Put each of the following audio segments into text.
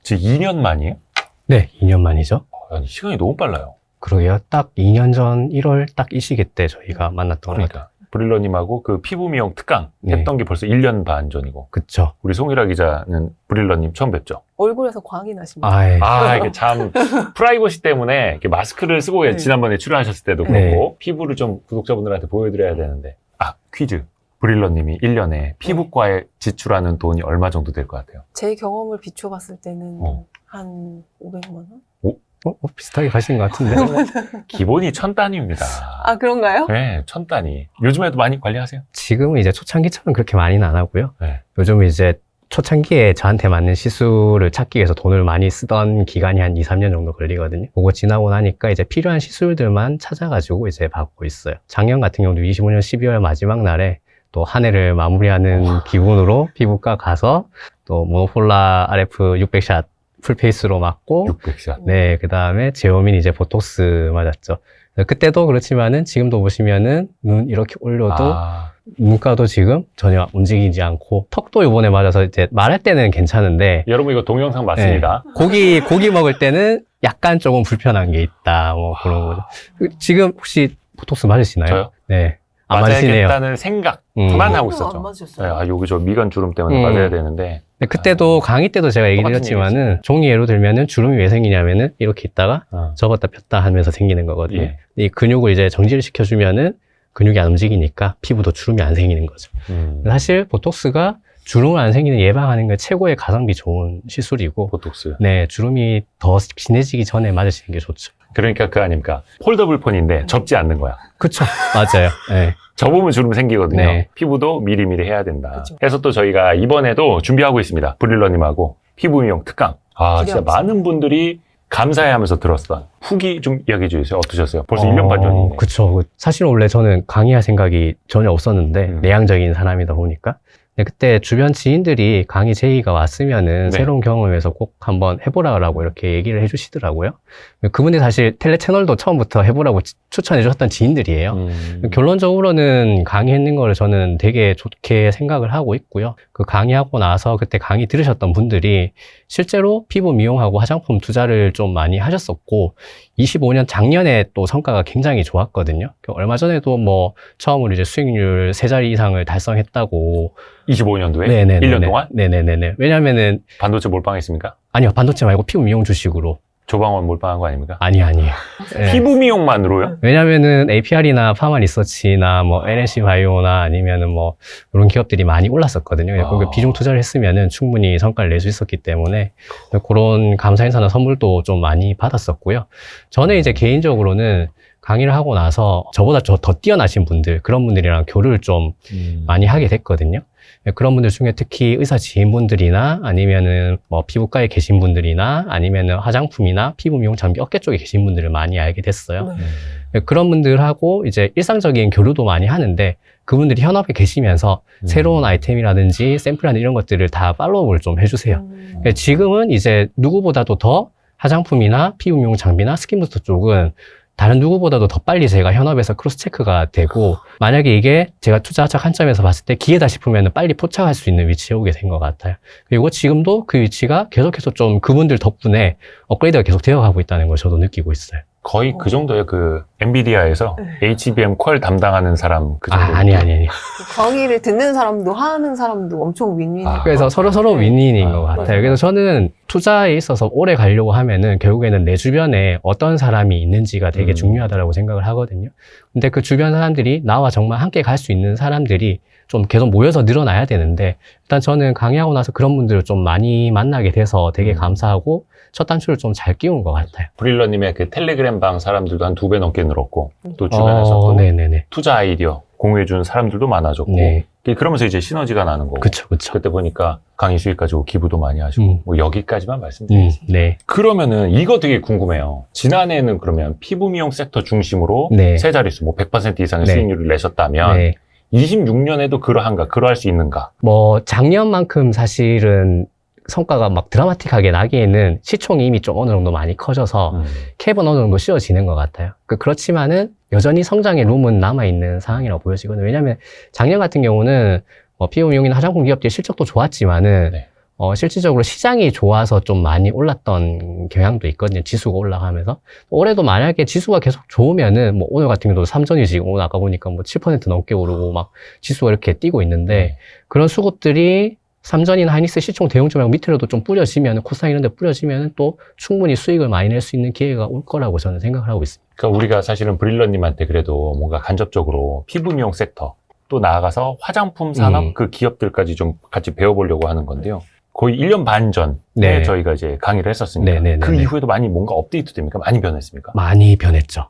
지금 2년 만이에요? 네, 2년 만이죠. 아니, 시간이 너무 빨라요. 그러게요. 딱 2년 전 1월 딱 이 시기 때 저희가 만났던 거죠. 그러니까 브릴러님하고 그 피부 미용 특강 네. 했던 게 벌써 1년 반 전이고 그쵸. 우리 송일아 기자는 브릴러님 처음 뵙죠? 얼굴에서 광이 나십니다. 아이, 이게 참 프라이버시 때문에 이렇게 마스크를 쓰고 네. 지난번에 출연하셨을 때도 네. 그렇고 피부를 좀 구독자분들한테 보여드려야 되는데 퀴즈. 브릴러님이 1년에 피부과에 지출하는 돈이 얼마 정도 될 것 같아요? 제 경험을 비춰봤을 때는 어. 한 500만 원? 비슷하게 가신 것 같은데. 기본이 1000단위입니다. 아, 그런가요? 네, 1000단위. 요즘에도 많이 관리하세요? 지금은 이제 초창기처럼 그렇게 많이는 안 하고요. 네. 요즘은 이제 초창기에 저한테 맞는 시술을 찾기 위해서 돈을 많이 쓰던 기간이 한 2, 3년 정도 걸리거든요. 그거 지나고 나니까 이제 필요한 시술들만 찾아가지고 이제 받고 있어요. 작년 같은 경우도 25년 12월 마지막 날에 또 한 해를 마무리하는 기분으로 피부과 가서 또 모노폴라 RF 600샷 풀페이스로 맞고 600샷. 네, 그 다음에 제오민 이제 보톡스 맞았죠. 그때도 그렇지만은 지금도 보시면은 눈 이렇게 올려도 눈가도 지금 전혀 움직이지 않고 턱도 이번에 맞아서 이제 말할 때는 괜찮은데 여러분 이거 동영상 맞습니다. 네, 고기 먹을 때는 약간 조금 불편한 게 있다 뭐 그런 거죠. 지금 혹시 보톡스 맞으시나요? 저요? 네. 안 맞으시네요. 맞아야겠다는 생각만 하고 있었죠. 안 맞으셨어요? 네, 여기 저 미간 주름 때문에 맞아야 되는데. 네, 그때도 강의 때도 제가 얘기 똑같은 드렸지만은 종이 예로 들면은 주름이 왜 생기냐면은 이렇게 있다가 접었다 폈다 하면서 생기는 거거든요. 예. 이 근육을 이제 정지를 시켜주면은 근육이 안 움직이니까 피부도 주름이 안 생기는 거죠. 사실 보톡스가 주름을 안 생기는 예방하는 게 최고의 가성비 좋은 시술이고, 보톡스. 네, 주름이 더 진해지기 전에 맞으시는 게 좋죠. 그러니까 그 아닙니까? 폴더블 폰인데 접지 않는 거야. 그쵸. 맞아요. 네. 접으면 주름 생기거든요. 네. 피부도 미리미리 해야 된다. 그쵸. 그래서 또 저희가 이번에도 준비하고 있습니다. 브릴러님하고 피부 미용 특강. 진짜 기대하고 많은 분들이 감사해하면서 들었던 후기 좀 이야기해 주세요. 어떠셨어요? 벌써 1년 반 전인데. 그쵸. 사실 원래 저는 강의할 생각이 전혀 없었는데, 내향적인 사람이다 보니까. 근데 그때 주변 지인들이 강의 제의가 왔으면은 네. 새로운 경험에서 꼭 한번 해보라고 이렇게 얘기를 해주시더라고요. 그분들이 사실 텔레 채널도 처음부터 해보라고 추천해 주셨던 지인들이에요. 결론적으로는 강의했는 거를 저는 되게 좋게 생각을 하고 있고요. 그 강의하고 나서 그때 강의 들으셨던 분들이 실제로 피부 미용하고 화장품 투자를 좀 많이 하셨었고, 25년 작년에 또 성과가 굉장히 좋았거든요. 얼마 전에도 뭐 처음으로 이제 수익률 3자리 이상을 달성했다고. 25년도에? 네네네. 1년 동안? 네네네. 왜냐면은, 반도체 몰빵했습니까? 아니요, 반도체 말고 피부 미용 주식으로. 조방원 몰빵한 거 아닙니까? 아니에요. 네. 피부 미용만으로요? 왜냐면은 APR이나 파마 리서치나 뭐 LNC 바이오나 아니면은 뭐 이런 기업들이 많이 올랐었거든요. 그 비중 투자를 했으면은 충분히 성과를 낼 수 있었기 때문에 그런 감사 인사나 선물도 좀 많이 받았었고요. 저는 이제 개인적으로는 강의를 하고 나서 저보다 더 뛰어나신 분들, 그런 분들이랑 교류를 좀 많이 하게 됐거든요. 그런 분들 중에 특히 의사 지인분들이나 아니면은 뭐 피부과에 계신 분들이나 아니면은 화장품이나 피부 미용 장비 업계 쪽에 계신 분들을 많이 알게 됐어요. 그런 분들하고 이제 일상적인 교류도 많이 하는데, 그분들이 현업에 계시면서 새로운 아이템이라든지 샘플이나 이런 것들을 다 팔로우를 좀 해주세요. 지금은 이제 누구보다도 더 화장품이나 피부 미용 장비나 스킨부스터 쪽은 다른 누구보다도 더 빨리 제가 현업에서 크로스 체크가 되고, 만약에 이게 제가 투자적 관점에서 봤을 때 기회다 싶으면 빨리 포착할 수 있는 위치에 오게 된 것 같아요. 그리고 지금도 그 위치가 계속해서 좀 그분들 덕분에 업그레이드가 계속 되어가고 있다는 걸 저도 느끼고 있어요. 거의 그 정도예요. 그 엔비디아에서 HBM 퀄 담당하는 사람 그 정도. 아니. 강의를 듣는 사람도 하는 사람도 엄청 윈윈. 그래서 서로 윈윈인 것 같아요. 맞아요. 그래서 저는 투자에 있어서 오래 가려고 하면은 결국에는 내 주변에 어떤 사람이 있는지가 되게 중요하다고 생각을 하거든요. 근데 그 주변 사람들이 나와 정말 함께 갈 수 있는 사람들이 좀 계속 모여서 늘어나야 되는데, 일단 저는 강의하고 나서 그런 분들을 좀 많이 만나게 돼서 되게 감사하고 첫 단추를 좀 잘 끼운 것 같아요. 브릴러님의 그 텔레그램 방 사람들도 한 2배 넘게 늘었고, 또 주변에서 또 네네네. 투자 아이디어 공유해준 사람들도 많아졌고, 네. 그러면서 이제 시너지가 나는 거고. 그쵸. 그때 보니까 강의 수익 가지고 기부도 많이 하시고, 뭐 여기까지만 말씀드리겠습니다. 네. 그러면은 이거 되게 궁금해요. 지난해에는 그러면 피부 미용 섹터 중심으로 네. 세 자릿수, 뭐 100% 이상의 네. 수익률을 내셨다면, 네. 26년에도 그러할 수 있는가? 뭐 작년만큼 사실은 성과가 막 드라마틱하게 나기에는 시총이 이미 좀 어느 정도 많이 커져서 캡은 어느 정도 씌워지는 것 같아요. 그렇지만은 여전히 성장의 룸은 남아있는 상황이라고 보여지거든요. 왜냐하면 작년 같은 경우는 피부 미용이나 화장품 기업들의 실적도 좋았지만은 네. 실질적으로 시장이 좋아서 좀 많이 올랐던 경향도 있거든요. 지수가 올라가면서. 올해도 만약에 지수가 계속 좋으면은, 뭐, 오늘 같은 경우도 삼전이 지금 오늘 아까 보니까 뭐 7% 넘게 오르고 막 지수가 이렇게 뛰고 있는데, 그런 수급들이 삼전이나 하이닉스 시총 대형주 말고 밑으로도 좀 뿌려지면, 코스닥 이런 데 뿌려지면 또 충분히 수익을 많이 낼 수 있는 기회가 올 거라고 저는 생각을 하고 있습니다. 그러니까 우리가 사실은 브릴러님한테 그래도 뭔가 간접적으로 피부 미용 섹터, 또 나아가서 화장품 산업 그 기업들까지 좀 같이 배워보려고 하는 건데요. 거의 1년 반 전에 네. 저희가 이제 강의를 했었으니까 네네네네. 그 이후에도 많이 뭔가 업데이트 됩니까? 많이 변했습니까? 많이 변했죠.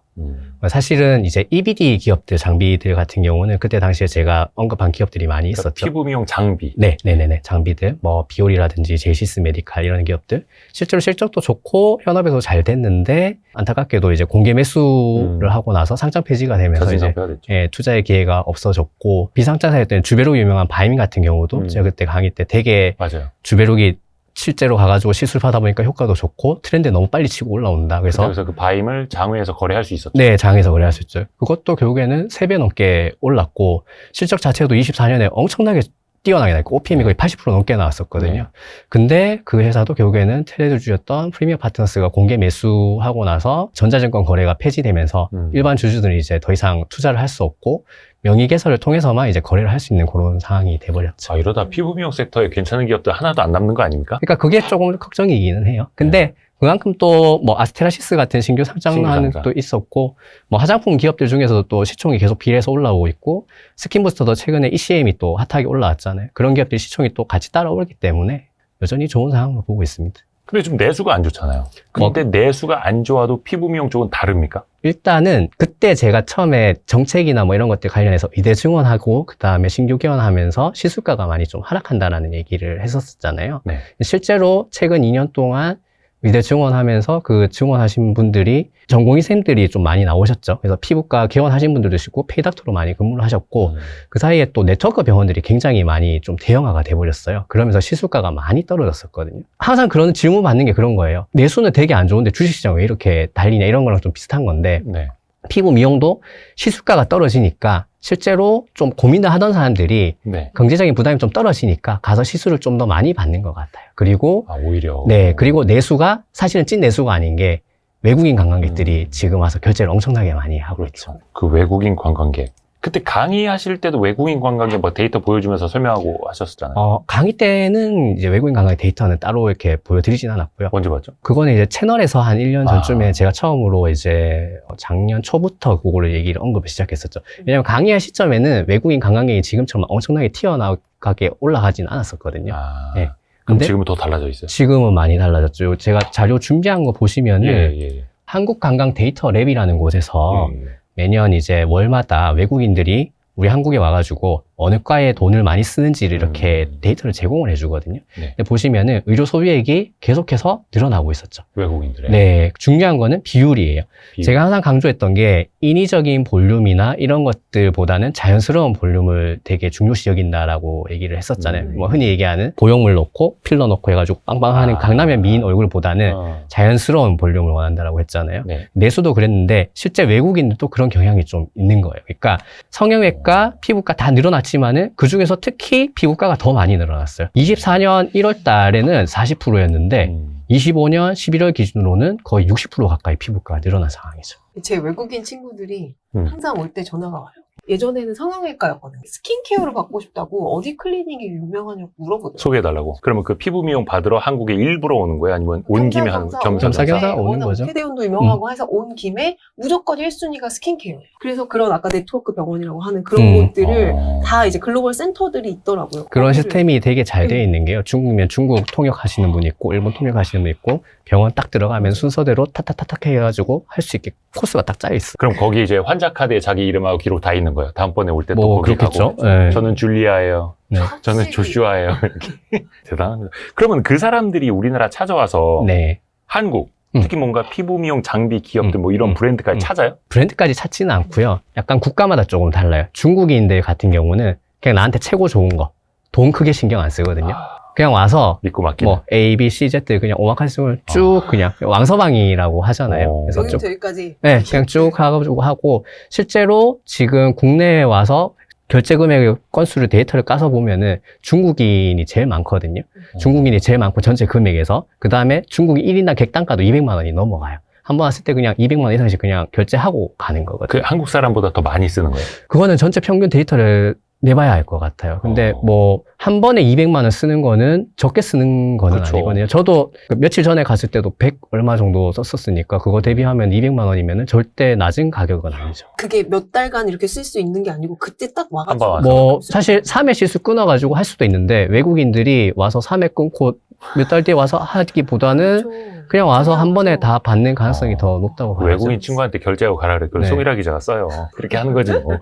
사실은 이제 EBD 기업들, 장비들 같은 경우는 그때 당시에 제가 언급한 기업들이 많이 그러니까 있었죠. 피부 미용 장비. 네네네. 장비들, 뭐, 비올이라든지 제이시스 메디칼 이런 기업들. 실제로 실적도 좋고, 현업에서 잘 됐는데, 안타깝게도 이제 공개 매수를 하고 나서 상장 폐지가 되면서 이제, 자진상폐가 됐죠. 예, 투자의 기회가 없어졌고, 비상장사였던 주베룩 유명한 바이민 같은 경우도 제가 그때 강의 때 되게 맞아요. 주베룩이 실제로 가가지고 시술하다 보니까 효과도 좋고, 트렌드 너무 빨리 치고 올라온다. 그래서 그 바임을 장외에서 거래할 수 있었죠. 네, 장에서 거래할 수 있죠. 그것도 결국에는 3배 넘게 올랐고, 실적 자체도 24년에 엄청나게 뛰어나게 나왔고, OPM이 거의 80% 넘게 나왔었거든요. 네. 근데 그 회사도 결국에는 테레주주였던 프리미어 파트너스가 공개 매수하고 나서 전자증권 거래가 폐지되면서 일반 주주들이 이제 더 이상 투자를 할 수 없고, 명의 개설을 통해서만 이제 거래를 할 수 있는 그런 상황이 돼버렸죠. 아, 이러다 피부 미용 섹터에 괜찮은 기업들 하나도 안 남는 거 아닙니까? 그러니까 그게 조금 걱정이기는 해요. 근데 그만큼 또 뭐 아스테라시스 같은 신규 상장하는 것도 있었고, 뭐 화장품 기업들 중에서도 또 시총이 계속 비례해서 올라오고 있고, 스킨부스터도 최근에 ECM이 또 핫하게 올라왔잖아요. 그런 기업들이 시총이 또 같이 따라오기 때문에 여전히 좋은 상황으로 보고 있습니다. 근데 좀 내수가 안 좋잖아요. 근데 내수가 안 좋아도 피부 미용 쪽은 다릅니까? 일단은 그때 제가 처음에 정책이나 뭐 이런 것들 관련해서 이대 증원하고 그 다음에 신규 개원하면서 시술가가 많이 좀 하락한다라는 얘기를 했었잖아요. 네. 실제로 최근 2년 동안 의대 증원하면서 그 증원하신 분들이 전공의쌤들이 좀 많이 나오셨죠. 그래서 피부과 개원하신 분들도 있고 페이닥터로 많이 근무를 하셨고 그 사이에 또 네트워크 병원들이 굉장히 많이 좀 대형화가 돼버렸어요. 그러면서 시술가가 많이 떨어졌었거든요. 항상 그런 질문 받는 게 그런 거예요. 내수는 되게 안 좋은데 주식시장 왜 이렇게 달리냐 이런 거랑 좀 비슷한 건데 네. 피부 미용도 시술가가 떨어지니까 실제로 좀 고민을 하던 사람들이 네. 경제적인 부담이 좀 떨어지니까 가서 시술을 좀 더 많이 받는 것 같아요. 그리고 아, 오히려. 네, 그리고 내수가 사실은 찐 내수가 아닌 게 외국인 관광객들이 지금 와서 결제를 엄청나게 많이 하고 있죠. 그 외국인 관광객. 그때 강의하실 때도 외국인 관광객 뭐 데이터 보여주면서 설명하고 하셨었잖아요. 강의 때는 이제 외국인 관광객 데이터는 따로 이렇게 보여드리진 않았고요. 언제 봤죠? 그거는 이제 채널에서 한 1년 전쯤에 제가 처음으로 이제 작년 초부터 그거를 얘기를 언급을 시작했었죠. 왜냐면 강의할 시점에는 외국인 관광객이 지금처럼 엄청나게 튀어나가게 올라가진 않았었거든요. 아, 네. 그럼 근데 지금은 더 달라져 있어요? 지금은 많이 달라졌죠. 제가 자료 준비한 거 보시면은 예. 한국관광 데이터 랩이라는 곳에서 예. 매년 이제 월마다 외국인들이 우리 한국에 와가지고 어느 과에 돈을 많이 쓰는지를 이렇게 데이터를 제공을 해주거든요. 네. 근데 보시면은 의료 소비액이 계속해서 늘어나고 있었죠. 외국인들의. 네, 중요한 거는 비율이에요. 비율. 제가 항상 강조했던 게 인위적인 볼륨이나 이런 것들보다는 자연스러운 볼륨을 되게 중요시 여긴다라고 얘기를 했었잖아요. 뭐 흔히 얘기하는 보형물 넣고 필러 넣고 해가지고 빵빵하는 강남의 미인 얼굴보다는 자연스러운 볼륨을 원한다라고 했잖아요. 네. 내수도 그랬는데 실제 외국인들도 그런 경향이 좀 있는 거예요. 그러니까 성형외과, 피부과 다 늘어났지만은 그 중에서 특히 피부과가 더 많이 늘어났어요. 24년 1월 달에는 40%였는데 25년 11월 기준으로는 거의 60% 가까이 피부과가 늘어난 상황이죠. 제 외국인 친구들이 항상 올 때 전화가 와요. 예전에는 성형외과였거든요. 스킨케어를 받고 싶다고 어디 클리닉이 유명하냐고 물어보더라고요. 소개해달라고. 그러면 그 피부 미용 받으러 한국에 일부러 오는 거예요? 아니면 온 김에 하는 겸사겸사 오는 거죠. 캐대온도 유명하고 해서 온 김에 무조건 1순위가 스킨케어예요. 그래서 그런 아까 네트워크 병원이라고 하는 그런 곳들을 다 이제 글로벌 센터들이 있더라고요. 그런 시스템이 되게 잘 되어 있는 게요. 중국이면 중국 통역하시는 분 있고 일본 통역하시는 분 있고 병원 딱 들어가면 순서대로 타타타탁 해가지고 할 수 있게 코스가 딱 짜여 있어. 그럼 거기 이제 환자 카드에 자기 이름하고 기록 다 있는 거예요. 다음번에 올 때 또 뭐 거기 그렇겠죠. 가고. 네. 저는 줄리아예요. 네. 저는 조슈아예요. 이렇게. 대단합니다. 그러면 그 사람들이 우리나라 찾아와서 네. 한국, 특히 뭔가 피부 미용 장비 기업들 뭐 이런 브랜드까지 찾아요? 브랜드까지 찾지는 않고요. 약간 국가마다 조금 달라요. 중국인들 같은 경우는 그냥 나한테 최고 좋은 거, 돈 크게 신경 안 쓰거든요. 그냥 와서 믿고 맡기는. 뭐 A, B, C, Z 그냥 오마카세를 쭉 그냥 왕서방이라고 하잖아요. 그래서 쭉 여기부터 여기까지. 네, 그냥 쭉 가가지고 하고 실제로 지금 국내에 와서 결제 금액 건수를 데이터를 까서 보면은 중국인이 제일 많거든요. 중국인이 제일 많고 전체 금액에서 그 다음에 중국인 1인당 객단가도 200만 원이 넘어가요. 한 번 왔을 때 그냥 200만 원 이상씩 그냥 결제하고 가는 그 거거든요. 한국 사람보다 더 많이 쓰는 거예요. 그거는 전체 평균 데이터를 내봐야 알 것 같아요. 근데 뭐 한 번에 200만 원 쓰는 거는 적게 쓰는 거는 그쵸. 아니거든요. 저도 그 며칠 전에 갔을 때도 100 얼마 정도 썼었으니까 그거 대비하면 200만 원이면은 절대 낮은 가격은 아니죠. 그게 몇 달간 이렇게 쓸 수 있는 게 아니고 그때 딱 와가지고. 한번 와서. 뭐 사실 3회 실수 끊어가지고 할 수도 있는데 외국인들이 와서 3회 끊고 몇 달 뒤에 와서 하기보다는 그렇죠. 그냥 와서 한 번에 그렇죠. 다 받는 가능성이 더 높다고 봐요. 외국인 친구한테 결제하고 가라 그래. 그걸 네. 송일아 기자가 써요. 그렇게 하는 거지 뭐.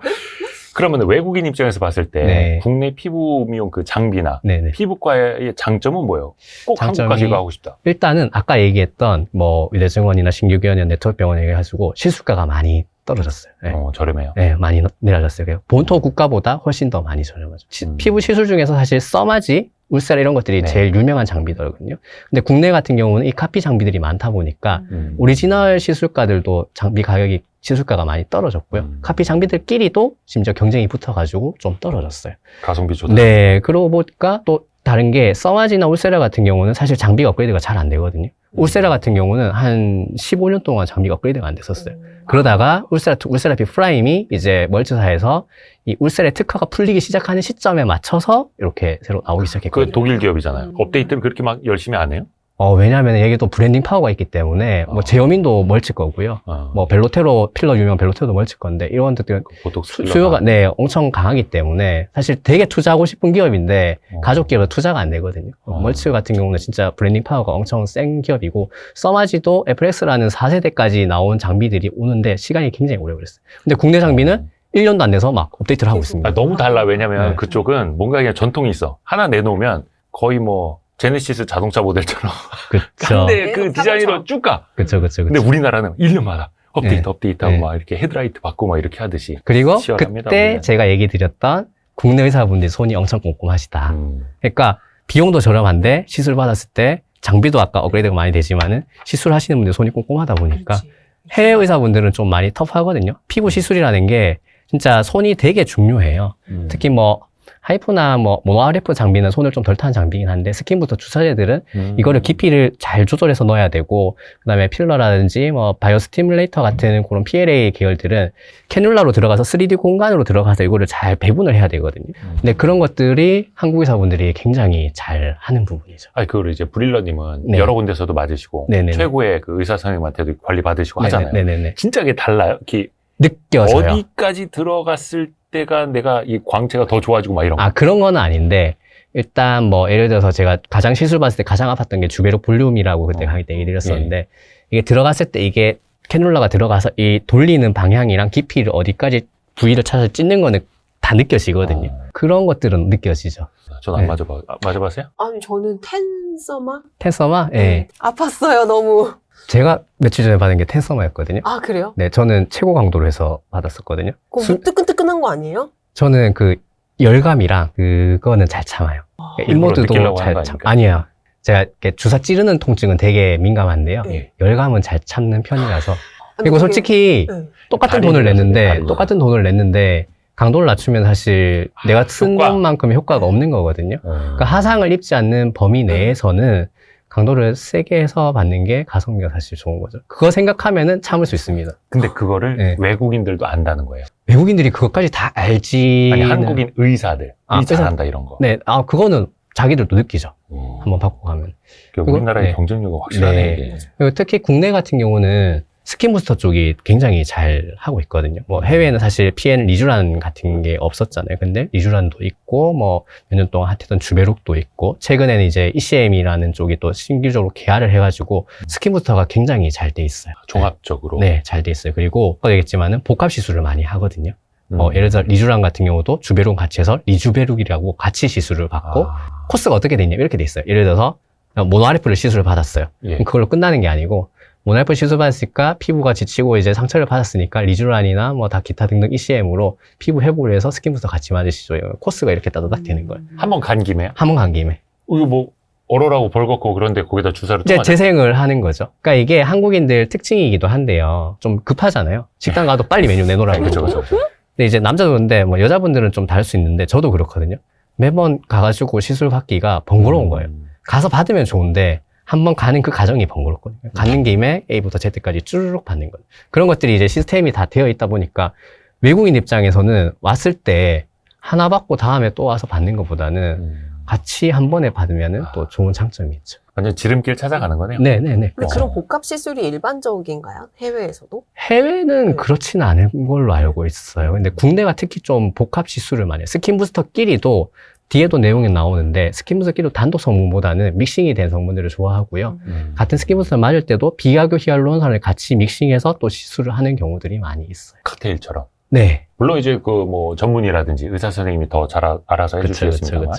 그러면 외국인 입장에서 봤을 때 네. 국내 피부 미용 그 장비나 네네. 피부과의 장점은 뭐예요? 꼭 장점이- 한국까지 가고 싶다. 일단은 아까 얘기했던 뭐 의대증원이나 신규기원이나 네트워크병원 얘기해가지고 시술가가 많이 떨어졌어요. 네. 저렴해요. 네, 많이 내려졌어요. 그래서 본토 국가보다 훨씬 더 많이 저렴하죠. 피부 시술 중에서 사실 써마지, 울세라 이런 것들이 네. 제일 유명한 장비더라고요. 근데 국내 같은 경우는 이 카피 장비들이 많다 보니까 오리지널 시술가들도 장비 가격이 시술가가 많이 떨어졌고요. 카피 장비들끼리도 심지어 경쟁이 붙어가지고 좀 떨어졌어요. 가성비 좋다. 네, 그러고 보니까 또 다른 게 써마지나 울세라 같은 경우는 사실 장비가 업그레이드가 잘 안 되거든요. 울세라 같은 경우는 한 15년 동안 장비가 업그레이드가 안 됐었어요. 그러다가 울세라피 프라임이 이제 멀티사에서 이 울세라의 특허가 풀리기 시작하는 시점에 맞춰서 이렇게 새로 나오기 그 시작했거든요. 독일 기업이잖아요. 업데이트를 그렇게 막 열심히 안 해요? 왜냐하면 이게 또 브랜딩 파워가 있기 때문에 뭐 제어민도 멀칠 거고요. 뭐 벨로테로 필러 유명 벨로테로도 멀칠 건데 이런 것들은 보톡스 수요가 네 엄청 강하기 때문에 사실 되게 투자하고 싶은 기업인데 가족 기업은 투자가 안 되거든요. 멀치 같은 경우는 진짜 브랜딩 파워가 엄청 센 기업이고 써마지도 FX라는 4세대까지 나온 장비들이 오는데 시간이 굉장히 오래 걸렸어요. 근데 국내 장비는 1년도 안 돼서 막 업데이트를 하고 있습니다. 너무 달라. 왜냐면 네. 그쪽은 뭔가 그냥 전통이 있어. 하나 내놓으면 거의 뭐 제네시스 자동차 모델처럼 그쵸. 근데 그 계속 디자인으로 쭉 가. 그쵸. 근데 우리나라는 1년마다 업데이트하고 네. 막 이렇게 헤드라이트 바꾸고 막 이렇게 하듯이. 그리고 치열합니다, 그때 우리는. 제가 얘기 드렸던 국내 의사분들이 손이 엄청 꼼꼼하시다. 그러니까 비용도 저렴한데 시술 받았을 때 장비도 아까 업그레이드가 많이 되지만은 시술하시는 분들 손이 꼼꼼하다 보니까 그렇지. 해외 의사분들은 좀 많이 터프하거든요. 피부 시술이라는 게 진짜 손이 되게 중요해요. 특히 뭐 하이프나 뭐 모노RF 장비는 손을 좀 덜 타는 장비긴 한데 스킨부터 주사제들은 이거를 깊이를 잘 조절해서 넣어야 되고 그다음에 필러라든지 뭐 바이오 스티뮬레이터 같은 그런 PLA 계열들은 캐뉼라로 들어가서 3D 공간으로 들어가서 이거를 잘 배분을 해야 되거든요. 근데 그런 것들이 한국 의사분들이 굉장히 잘 하는 부분이죠. 아니, 그걸 이제 브릴러님은 네. 여러 군데서도 맞으시고 네네네. 최고의 그 의사 선생님한테도 관리 받으시고 하잖아요. 네네네. 진짜 이게 달라요. 이렇게 느껴져요. 어디까지 들어갔을 때가 내가 이 광채가 더 좋아지고 막 이런 거. 그런 건 아닌데, 일단 뭐, 예를 들어서 제가 가장 시술 받을 때 가장 아팠던 게 주베록 볼륨이라고 그때 강의 때 얘기 드렸었는데, 이게 들어갔을 때 이게 캐놀라가 들어가서 이 돌리는 방향이랑 깊이를 어디까지 부위를 찾아서 찢는 거는 다 느껴지거든요. 그런 것들은 느껴지죠. 전 안 네. 맞아봤어요? 아니 저는 텐서마? 텐서마? 예. 아팠어요 너무. 제가 며칠 전에 받은 게 텐서마였거든요. 아 그래요? 네, 저는 최고 강도로 해서 받았었거든요. 그거 뭐 뜨끈뜨끈한 거 아니에요? 저는 그 열감이랑 그거는 잘 참아요. 일부러 인모드도 느끼려고 하는 거 잘 참, 아닙니까? 아니에요. 제가 이렇게 주사 찌르는 통증은 되게 민감한데요. 네. 열감은 잘 참는 편이라서. 아니, 그리고 그게- 솔직히 네. 똑같은 다리는 똑같은 돈을 냈는데 강도를 낮추면 사실 내가 쓴 효과. 것만큼의 효과가 없는 거거든요. 그러니까 하상을 입지 않는 범위 내에서는 강도를 세게 해서 받는 게 가성비가 사실 좋은 거죠. 그거 생각하면은 참을 수 있습니다. 근데 그거를 네. 외국인들도 안다는 거예요. 외국인들이 그것까지 다 알지. 아니, 한국인 의사들이 의사- 잘한다 이런 거. 네, 그거는 자기들도 느끼죠. 음. 한번 받고 가면. 그러니까 우리나라의 네. 경쟁력이 확실하네. 네. 이게. 그리고 특히 국내 같은 경우는 스킨부스터 쪽이 굉장히 잘 하고 있거든요. 뭐 해외에는 사실 PN 리쥬란 같은 게 없었잖아요. 근데 리쥬란도 있고 뭐 몇 년 동안 핫했던 주베룩도 있고 최근에는 이제 ECM이라는 쪽이 또 신규적으로 개발을 해가지고 스킨부스터가 굉장히 잘 돼 있어요. 종합적으로. 네, 잘 돼 있어요. 그리고 아까 얘기했지만은 복합 시술을 많이 하거든요. 음. 예를 들어 리쥬란 같은 경우도 주베룩 같이 해서 리주베룩이라고 같이 시술을 받고 코스가 어떻게 돼 있냐 이렇게 돼 있어요. 예를 들어서 모노RF를 시술을 받았어요. 예. 그럼 그걸로 끝나는 게 아니고 모노RF 시술 받았으니까 피부가 지치고 이제 상처를 받았으니까 리쥬란이나 뭐 다 기타 등등 ECM으로 피부 회복을 해서 스킨부스터 같이 맞으시죠. 코스가 이렇게 따다닥 되는 거예요. 한번 간 김에 한 번 간 김에 이거 뭐 얼얼하고 벌겋고 그런데 거기다 주사를 또 이제 맞아. 재생을 하는 거죠. 그러니까 이게 한국인들 특징이기도 한데요. 좀 급하잖아요. 식당 가도 빨리 메뉴 내놓으라고. 그렇죠, 그러고. 그렇죠. 근데 이제 남자분인데 뭐 여자분들은 좀 다를 수 있는데 저도 그렇거든요. 매번 가가지고 시술 받기가 번거로운 거예요. 가서 받으면 좋은데 한번 가는 그 과정이 번거롭거든요. 가는 김에 A부터 Z까지 쭈르륵 받는 거예요. 그런 것들이 이제 시스템이 다 되어 있다 보니까 외국인 입장에서는 왔을 때 하나 받고 다음에 또 와서 받는 것보다는 같이 한 번에 받으면은 또 좋은 장점이 있죠. 완전 지름길 찾아가는 거네요. 네네네. 근데 그런 복합 시술이 일반적인가요? 해외에서도? 해외는 네. 그렇지는 않은 걸로 알고 있어요. 근데 국내가 특히 좀 복합 시술을 많이 해요. 스킨부스터끼리도 뒤에도 내용이 나오는데 스킨부스터끼리도 단독 성분보다는 믹싱이 된 성분들을 좋아하고요. 같은 스킨부스터 맞을 때도 비약교 히알루론산을 같이 믹싱해서 또 시술을 하는 경우들이 많이 있어요. 칵테일처럼. 네. 물론 이제 그 뭐 전문의라든지 의사 선생님이 더 잘 알아서 해주시겠습니다만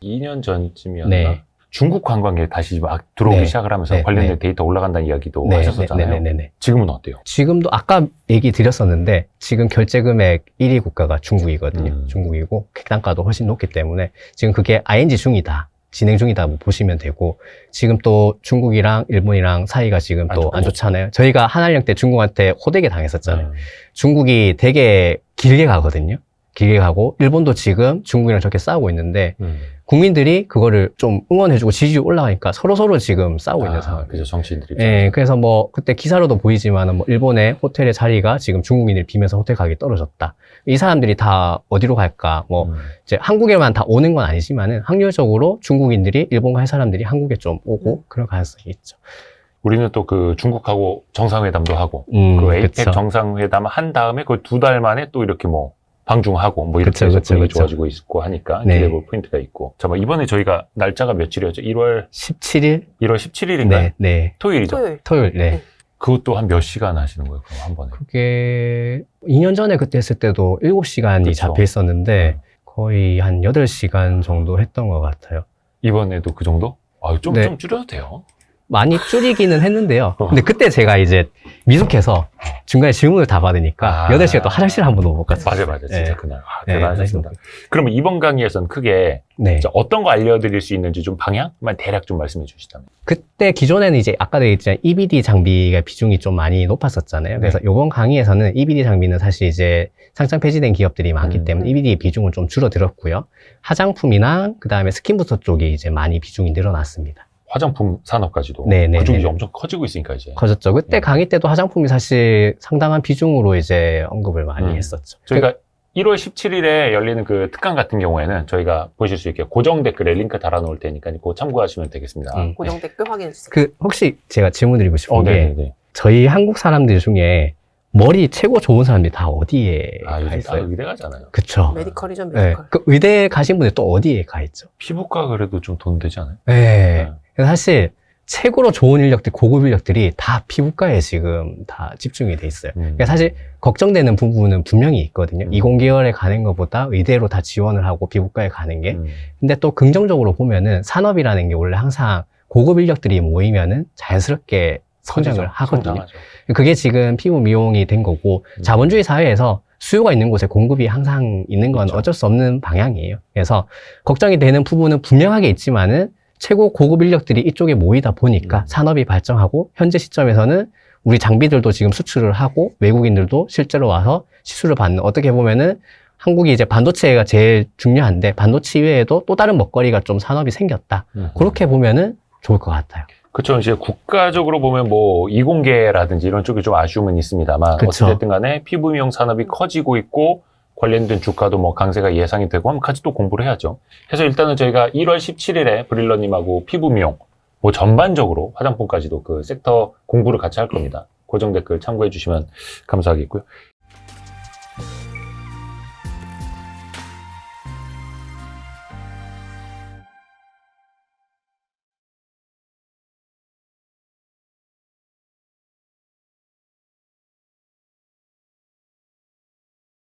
2년 전쯤이었나 네. 중국 관광객 다시 막 들어오기 네. 시작을 하면서 네. 관련된 네. 데이터 올라간다는 이야기도 네. 하셨었잖아요. 네네네. 지금은 어때요? 지금도 아까 얘기 드렸었는데 지금 결제 금액 1위 국가가 중국이거든요. 중국이고 객단가도 훨씬 높기 때문에 지금 그게 ING 중이다. 진행 중이다 보시면 되고 지금 또 중국이랑 일본이랑 사이가 지금 또 안 좋잖아요. 저희가 한한령 때 중국한테 호되게 당했었잖아요. 중국이 되게 길게 가거든요. 길게 가고 일본도 지금 중국이랑 저렇게 싸우고 있는데 국민들이 그거를 좀 응원해주고 지지율 올라가니까 서로서로 지금 싸우고 있는 상황이에요. 그죠, 정치인들이. 예, 그래서 뭐 그때 기사로도 보이지만 뭐 일본의 호텔의 자리가 지금 중국인을 비면서 호텔 가격이 떨어졌다. 이 사람들이 다 어디로 갈까? 뭐 이제 한국에만 다 오는 건 아니지만은 확률적으로 중국인들이 일본 갈 사람들이 한국에 좀 오고 그럴 가능성이 있죠. 우리는 또 그 중국하고 정상회담도 하고 그 에이펙 그쵸. 정상회담 한 다음에 그 2달 만에 또 이렇게 뭐 방중하고 뭐 이렇게 그쵸, 해서 그쵸, 분위기 그쵸. 좋아지고 있고 하니까 네. 기대볼 포인트가 있고. 잠깐만, 이번에 저희가 날짜가 며칠이었죠? 1월 17일? 17일인가요? 네, 네. 토요일이죠? 토요일. 토요일, 네. 그것도 한 몇 시간 하시는 거예요, 그럼 한 번에? 그게 2년 전에 그때 했을 때도 7시간이 그쵸. 잡혀 있었는데 거의 한 8시간 정도 했던 것 같아요. 이번에도 그 정도? 아, 좀 네. 줄여도 돼요. 많이 줄이기는 했는데요. 근데 그때 제가 이제 미숙해서 중간에 질문을 다 받으니까 8시간 또 화장실 한 번도 못 갔어요. 맞아요. 진짜 네. 그날. 네, 대단하셨습니다. 그러면 이번 강의에서는 크게 네. 이제 어떤 거 알려드릴 수 있는지 좀 방향만 대략 좀 말씀해 주시다면. 그때 기존에는 이제 아까도 얘기했지만 EBD 장비가 비중이 좀 많이 높았었잖아요. 그래서 이번 강의에서는 EBD 장비는 사실 이제 상장 폐지된 기업들이 많기 때문에 EBD 비중은 좀 줄어들었고요. 화장품이나 그 다음에 스킨부스터 쪽이 이제 많이 비중이 늘어났습니다. 화장품 산업까지도. 네네. 그쪽이 이제 엄청 커지고 있으니까 이제. 커졌죠. 그때 네. 강의 때도 화장품이 사실 상당한 비중으로 이제 언급을 많이 했었죠. 저희가 1월 17일에 열리는 그 특강 같은 경우에는 저희가 보실 수 있게 고정 댓글에 링크 달아놓을 테니까 그거 참고하시면 되겠습니다. 고정 댓글 확인해주세요. 그 혹시 제가 질문드리고 싶은 게 네네네. 저희 한국 사람들 중에 머리 최고 좋은 사람들이 다 어디에 아, 가 요즘 다 있어요? 의대 가잖아요. 그쵸. 메디컬이죠, 네. 메디컬. 그 의대 가신 분들 또 어디에 가 있죠? 피부과 그래도 좀 돈 되지 않아요? 네. 그래서 사실 최고로 좋은 인력들, 고급 인력들이 다 피부과에 지금 다 집중이 돼 있어요. 그러니까 사실 걱정되는 부분은 분명히 있거든요. 이공계열에 가는 것보다 의대로 다 지원을 하고 피부과에 가는 게. 근데 또 긍정적으로 보면은 산업이라는 게 원래 항상 고급 인력들이 모이면은 자연스럽게 성장을 하거든요. 성장하죠. 그게 지금 피부 미용이 된 거고 자본주의 사회에서 수요가 있는 곳에 공급이 항상 있는 건 그렇죠. 어쩔 수 없는 방향이에요. 그래서 걱정이 되는 부분은 분명하게 있지만은 최고 고급 인력들이 이쪽에 모이다 보니까 산업이 발전하고 현재 시점에서는 우리 장비들도 지금 수출을 하고 외국인들도 실제로 와서 시술을 받는, 어떻게 보면은 한국이 이제 반도체가 제일 중요한데 반도체 이외에도 또 다른 먹거리가 좀 산업이 생겼다. 그렇게 보면은 좋을 것 같아요. 그렇죠. 이제 국가적으로 보면 뭐 이공계라든지 이런 쪽이 좀 아쉬움은 있습니다만 그쵸. 어찌됐든 간에 피부 미용 산업이 커지고 있고 관련된 주가도 뭐 강세가 예상이 되고 하면 같이 또 공부를 해야죠. 그래서 일단은 저희가 1월 17일에 브릴러님하고 피부 미용 뭐 전반적으로 화장품까지도 그 섹터 공부를 같이 할 겁니다. 고정 댓글 참고해 주시면 감사하겠고요.